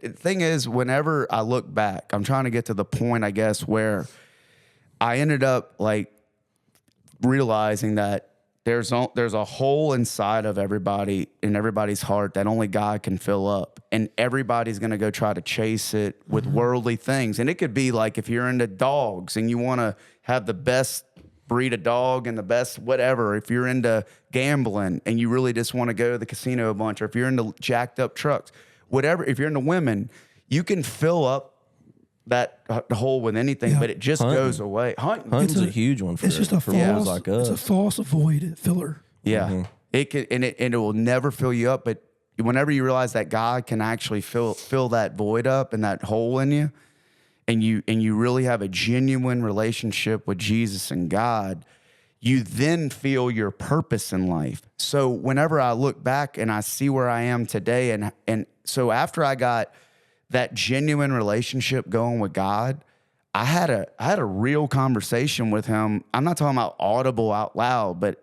The thing is, whenever I look back, I'm trying to get to the point, I guess, where I ended up like realizing that there's a hole inside of everybody, in everybody's heart, that only God can fill up, and everybody's gonna go try to chase it with worldly things. And it could be like if you're into dogs and you want to have the best breed of dog and the best whatever. If you're into gambling and you really just want to go to the casino a bunch, or if you're into jacked up trucks, whatever. If you're into women, you can fill up that hole with anything, but it just goes away. Hunting's a huge one for it's just a false, like us. It's a false void filler. Yeah, it can, and it will never fill you up. But whenever you realize that God can actually fill that void up and that hole in you, and you really have a genuine relationship with Jesus and God, you then feel your purpose in life. So whenever I look back and I see where I am today, and so after I got that genuine relationship going with God, I had a real conversation with him. I'm not talking about audible out loud, but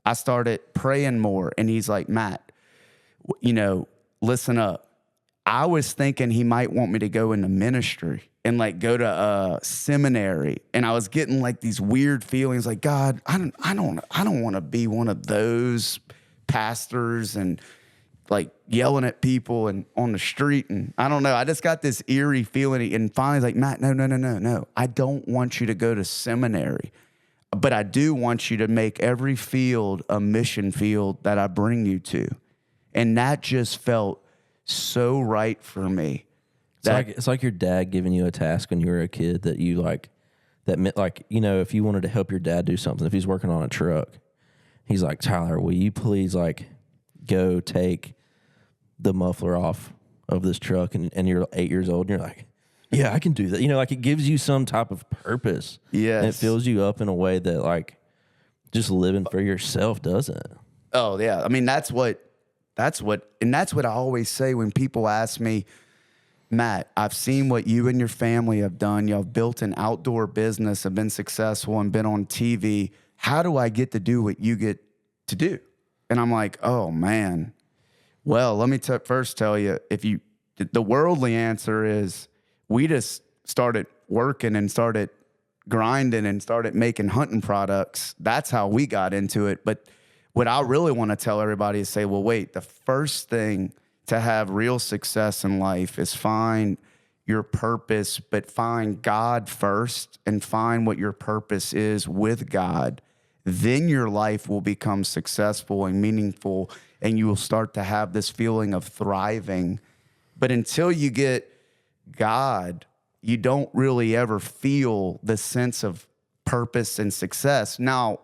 I started praying more. And he's like, Matt, listen up. I was thinking he might want me to go into ministry and like go to a seminary. And I was getting like these weird feelings like, God, I don't want to be one of those pastors and like yelling at people and on the street. And I don't know. I just got this eerie feeling. And finally like, Matt, no. I don't want you to go to seminary, but I do want you to make every field a mission field that I bring you to. And that just felt so right for me. It's like your dad giving you a task when you were a kid that you like, that meant like, if you wanted to help your dad do something, if he's working on a truck, he's like, Tyler, will you please like go take the muffler off of this truck? And you're 8 years old and you're like, yeah, I can do that. Like it gives you some type of purpose. Yes. And it fills you up in a way that like just living for yourself doesn't. Oh yeah. I mean, that's what I always say when people ask me, Matt, I've seen what you and your family have done. Y'all built an outdoor business, have been successful and been on TV. How do I get to do what you get to do? And I'm like, oh man. Well, let me first tell you, the worldly answer is we just started working and started grinding and started making hunting products. That's how we got into it. But what I really want to tell everybody is say, well, wait, the first thing to have real success in life is find your purpose, but find God first and find what your purpose is with God. Then your life will become successful and meaningful, and you will start to have this feeling of thriving. But until you get God, you don't really ever feel the sense of purpose and success. Now,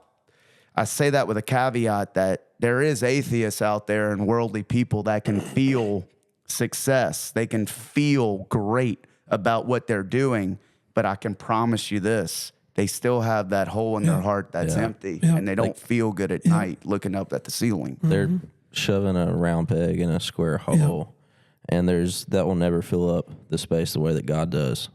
I say that with a caveat that there is atheists out there and worldly people that can feel success. They can feel great about what they're doing, but I can promise you this. They still have that hole in their heart that's empty, and they don't feel good at night looking up at the ceiling. They're shoving a round peg in a square hole, and that will never fill up the space the way that God does.